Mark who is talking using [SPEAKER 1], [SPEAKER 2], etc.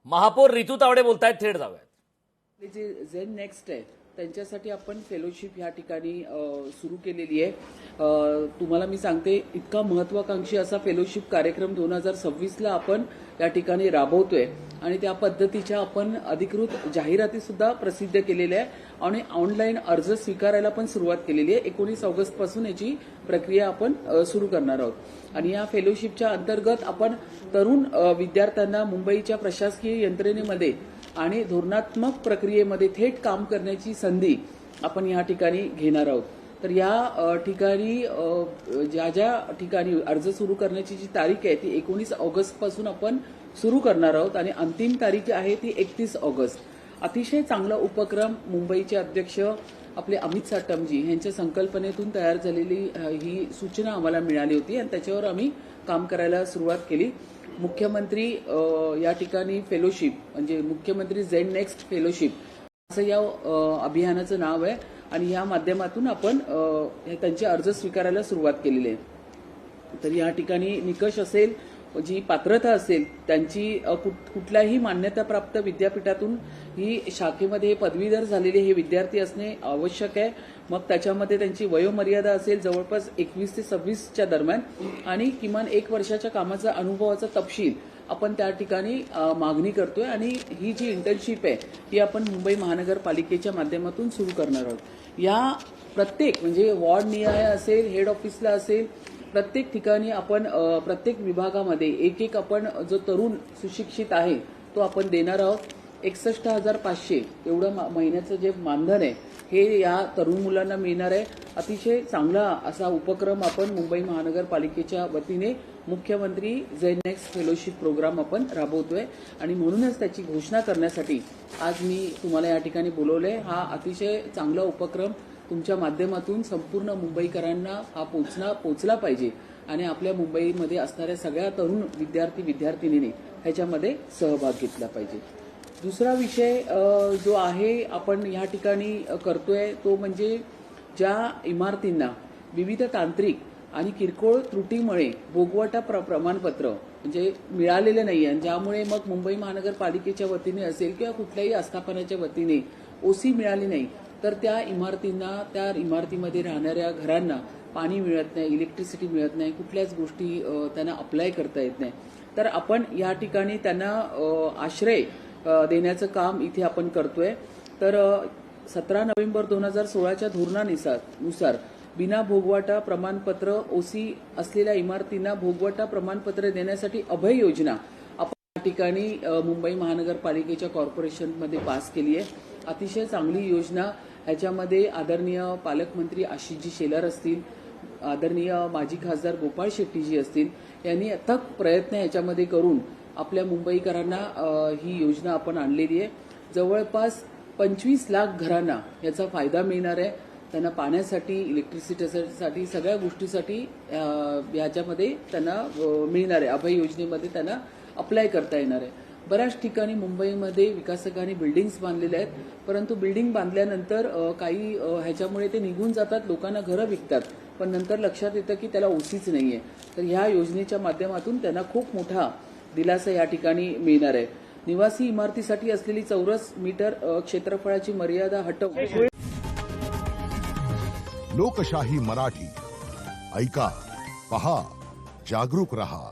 [SPEAKER 1] महापौर रितू तावडे बोलतायत, थेट जाऊयात.
[SPEAKER 2] जे झेन नेक्स्ट आहे त्यांच्यासाठी आपण फेलोशिप या ठिकाणी सुरू केलेली आहे. तुम्हाला मी सांगते, इतका महत्वाकांक्षी असा फेलोशिप कार्यक्रम 2026ला आपण या ठिकाणी राबवतोय आणि त्या पद्धतीच्या आपण अधिकृत जाहिराती सुद्धा प्रसिद्ध केलेल्या आहे आणि ऑनलाईन अर्ज स्वीकारायला पण सुरुवात केलेली आहे. 19 ऑगस्ट पासून याची प्रक्रिया आपण सुरू करणार आहोत आणि या फेलोशिपच्या अंतर्गत आपण तरुण विद्यार्थ्यांना मुंबईच्या प्रशासकीय यंत्रणेमध्ये आणि धोरणात्मक प्रक्रियेमध्ये थेट काम करण्याची संधी आपण या ठिकाणी घेणार आहोत. तर या ठिकाणी ज्या ठिकाणी अर्ज सुरू करण्याची जी तारीख आहे ती 19 ऑगस्ट पासून आपण सुरू करणार आहोत आणि अंतिम तारीख आहे ती 31 ऑगस्ट. अतिशय चांगला उपक्रम मुंबईचे अध्यक्ष आपले अमित साटमजी यांच्या संकल्पनेतून तयार झालेली ही सूचना आम्हाला मिळाली होती आणि त्याच्यावर आम्ही काम करायला सुरुवात केली. मुख्यमंत्री या ठिकाणी फेलोशिप म्हणजे मुख्यमंत्री झेन नेक्स्ट फेलोशिप असं या अभियानाचं नाव आहे आणि या माध्यमातून आपण त्यांचे अर्ज स्वीकारायला सुरुवात केलेली आहे. तर या ठिकाणी निकष असेल, जी पात्रता असेल त्यांची कुठल्याही मान्यताप्राप्त विद्यापीठातून ही शाखेमध्ये पदवीधर झालेले हे विद्यार्थी असणे आवश्यक आहे. मग त्याच्यामध्ये त्यांची वयोमर्यादा असेल जवळपास 21 ते 26च्या दरम्यान आणि किमान 1 वर्षाच्या कामाचा अनुभवाचा तपशील आपण त्या ठिकाणी मागणी करतोय आणि ही जी इंटर्नशिप आहे ही आपण मुंबई महानगरपालिकेच्या माध्यमातून सुरू करणार आहोत. या प्रत्येक म्हणजे वॉर्ड निहाय असेल, हेड ऑफिसला असेल, प्रत्येक ठिकाणी आपण प्रत्येक विभागामध्ये एक आपण जो तरुण सुशिक्षित आहे तो आपण देणार आहोत. 61,500 एवढं महिन्याचं जे मानधन आहे हे या तरुण मुलांना मिळणार आहे. अतिशय चांगला असा उपक्रम आपण मुंबई महानगरपालिकेच्या वतीने मुख्यमंत्री झेन नेक्स्ट फेलोशिप प्रोग्राम आपण राबवतोय आणि म्हणूनच त्याची घोषणा करण्यासाठी आज मी तुम्हाला या ठिकाणी बोलवलंय. हा अतिशय चांगला उपक्रम तुमच्या माध्यमातून संपूर्ण मुंबईकरांना हा पोचला पाहिजे आणि आपल्या मुंबईमध्ये असणाऱ्या सगळ्या तरुण विद्यार्थिनींनी ह्याच्यामध्ये सहभाग घेतला पाहिजे. दुसरा विषय जो आहे आपण या ठिकाणी करतोय तो म्हणजे ज्या इमारतींना विविध तांत्रिक आणि किरकोळ त्रुटीमुळे भोगवटा प्रमाणपत्र म्हणजे मिळालेले नाही आहे, ज्यामुळे मग मुंबई महानगरपालिकेच्या वतीने असेल किंवा कुठल्याही आस्थापनाच्या वतीने ओसी मिळाली नाही तर त्या इमारतीमध्ये राहणाऱ्या घरांना पाणी मिळत नाही, इलेक्ट्रिसिटी मिळत नाही, कुठल्याच गोष्टी त्यांना अप्लाय करता येत नाही. तर आपण या ठिकाणी त्यांना आश्रय देण्याचं काम इथे आपण करतोय. तर 17 नोव्हेंबर 2016च्या धोरणानुसार बिना भोगवटा प्रमाणपत्र ओसी असलेल्या इमारतींना भोगवटा प्रमाणपत्र देण्यासाठी अभय योजना आपण या ठिकाणी मुंबई महानगरपालिकेच्या कॉर्पोरेशनमध्ये पास केली आहे. अतिशय चांगली योजना. ह्याच्यामध्ये आदरणीय पालकमंत्री आशिषजी शेलार असतील, आदरणीय माजी खासदार गोपाळ शेट्टीजी असतील, यांनी अथक प्रयत्न ह्याच्यामध्ये करून आपल्या मुंबईकरांना ही योजना आपण आणलेली आहे. जवळपास 25 लाख घरांना याचा फायदा मिळणार आहे. त्यांना पाण्यासाठी, इलेक्ट्रिसिटीसाठी, सगळ्या गोष्टीसाठी याच्यामध्ये त्यांना मिळणार आहे. अभय योजनेमध्ये त्यांना अप्लाय करता येणार आहे. बऱ्याच ठिकाणी मुंबईमध्ये विकासकांनी बिल्डिंग्स बांधलेल्या आहेत, परंतु बिल्डिंग बांधल्यानंतर काही ह्याच्यामुळे ते निघून जातात, लोकांना घरं विकतात, पण नंतर लक्षात येतं की त्याला ओसीच नाहीये. तर ह्या योजनेच्या माध्यमातून त्यांना खूप मोठा दिलासा या ठिकाणी मिळणार आहे. निवासी इमारतीसाठी असलेली चौरस मीटर क्षेत्रफळाची मर्यादा हटवून
[SPEAKER 3] लोकशाही मराठी ऐका, पहा, जागरूक रहा.